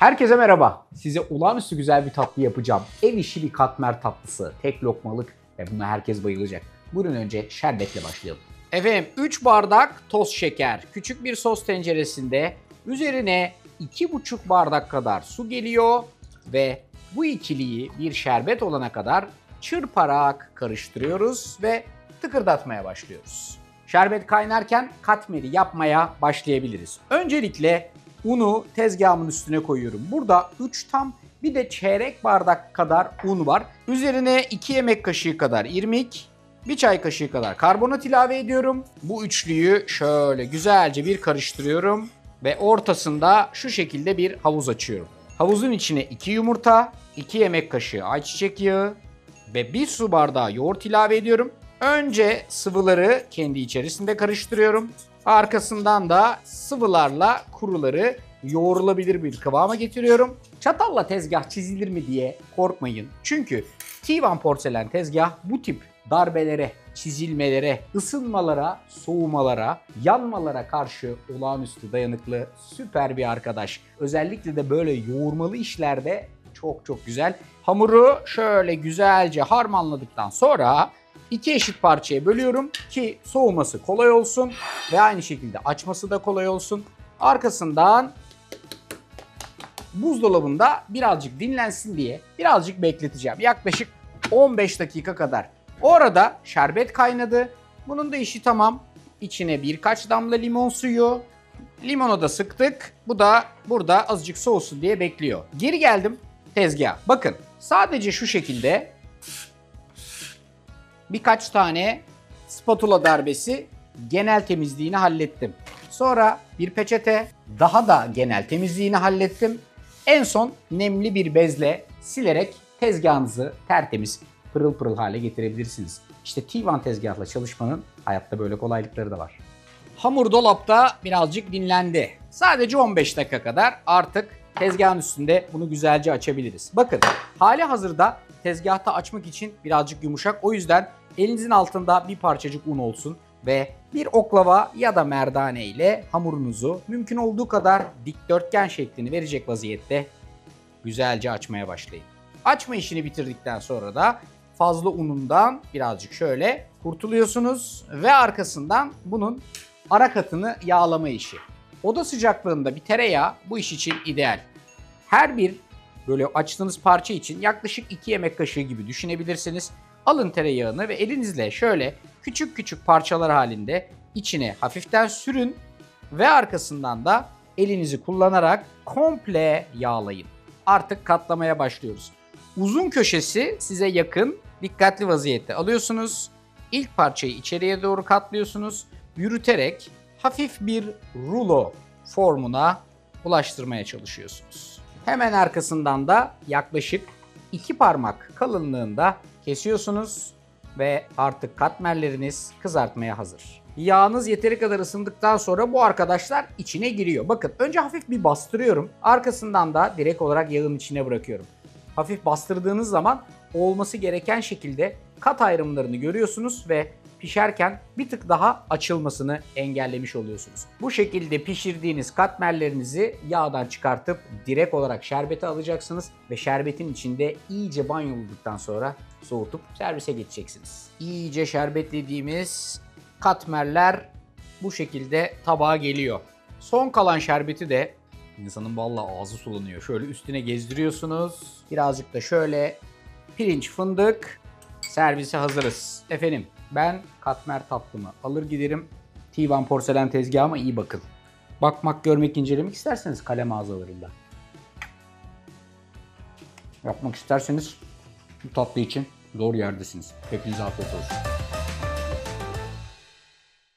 Herkese merhaba. Size olağanüstü güzel bir tatlı yapacağım. Ev işi bir katmer tatlısı. Tek lokmalık ve buna herkes bayılacak. Buyurun önce şerbetle başlayalım. Efendim 3 bardak toz şeker. Küçük bir sos tenceresinde üzerine 2,5 bardak kadar su geliyor ve bu ikiliyi bir şerbet olana kadar çırparak karıştırıyoruz ve tıkırdatmaya başlıyoruz. Şerbet kaynarken katmeri yapmaya başlayabiliriz. Öncelikle unu tezgahımın üstüne koyuyorum. Burada 3 tam bir de çeyrek bardak kadar un var. Üzerine 2 yemek kaşığı kadar irmik, 1 çay kaşığı kadar karbonat ilave ediyorum. Bu üçlüyü şöyle güzelce bir karıştırıyorum ve ortasında şu şekilde bir havuz açıyorum. Havuzun içine 2 yumurta, 2 yemek kaşığı ayçiçek yağı ve 1 su bardağı yoğurt ilave ediyorum. Önce sıvıları kendi içerisinde karıştırıyorum. Arkasından da sıvılarla kuruları yoğrulabilir bir kıvama getiriyorum. Çatalla tezgah çizilir mi diye korkmayın. Çünkü T1 porselen tezgah bu tip darbelere, çizilmelere, ısınmalara, soğumalara, yanmalara karşı olağanüstü dayanıklı süper bir arkadaş. Özellikle de böyle yoğurmalı işlerde çok güzel. Hamuru şöyle güzelce harmanladıktan sonra 2 eşit parçaya bölüyorum ki soğuması kolay olsun ve aynı şekilde açması da kolay olsun. Arkasından buzdolabında birazcık dinlensin diye birazcık bekleteceğim. Yaklaşık 15 dakika kadar. O arada şerbet kaynadı. Bunun da işi tamam. İçine birkaç damla limon suyu. Limonu da sıktık. Bu da burada azıcık soğusun diye bekliyor. Geri geldim tezgaha. Bakın sadece şu şekilde birkaç tane spatula darbesi genel temizliğini hallettim. Sonra bir peçete daha da genel temizliğini hallettim. En son nemli bir bezle silerek tezgahınızı tertemiz pırıl pırıl hale getirebilirsiniz. İşte T1 tezgahla çalışmanın hayatta böyle kolaylıkları da var. Hamur dolapta birazcık dinlendi. Sadece 15 dakika kadar artık tezgahın üstünde bunu güzelce açabiliriz. Bakın hali hazırda tezgahta açmak için birazcık yumuşak. O yüzden elinizin altında bir parçacık un olsun ve bir oklava ya da merdane ile hamurunuzu mümkün olduğu kadar dikdörtgen şeklini verecek vaziyette güzelce açmaya başlayın. Açma işini bitirdikten sonra da fazla unundan birazcık şöyle kurtuluyorsunuz ve arkasından bunun ara katını yağlama işi. Oda sıcaklığında bir tereyağı bu iş için ideal. Her bir böyle açtığınız parça için yaklaşık 2 yemek kaşığı gibi düşünebilirsiniz. Alın tereyağını ve elinizle şöyle küçük parçalar halinde içine hafiften sürün ve arkasından da elinizi kullanarak komple yağlayın. Artık katlamaya başlıyoruz. Uzun köşesi size yakın, dikkatli vaziyette alıyorsunuz. İlk parçayı içeriye doğru katlıyorsunuz. Yürüterek hafif bir rulo formuna ulaştırmaya çalışıyorsunuz. Hemen arkasından da yaklaşık 2 parmak kalınlığında kesiyorsunuz ve artık katmerleriniz kızartmaya hazır. Yağınız yeteri kadar ısındıktan sonra bu arkadaşlar içine giriyor. Bakın önce hafif bir bastırıyorum. Arkasından da direkt olarak yağın içine bırakıyorum. Hafif bastırdığınız zaman olması gereken şekilde kat ayrımlarını görüyorsunuz ve pişerken bir tık daha açılmasını engellemiş oluyorsunuz. Bu şekilde pişirdiğiniz katmerlerinizi yağdan çıkartıp direkt olarak şerbete alacaksınız ve şerbetin içinde iyice banyoladıktan sonra soğutup servise geçeceksiniz. İyice şerbetlediğimiz katmerler bu şekilde tabağa geliyor. Son kalan şerbeti de insanın vallahi ağzı sulanıyor. Şöyle üstüne gezdiriyorsunuz. Birazcık da şöyle pirinç fındık. Servise hazırız. Efendim ben katmer tatlımı alır giderim. T1 porselen tezgahıma iyi bakın. Bakmak, görmek, incelemek isterseniz kalem mağazalarında. Yapmak isterseniz bu tatlı için doğru yerdesiniz. Hepinize afiyet olsun.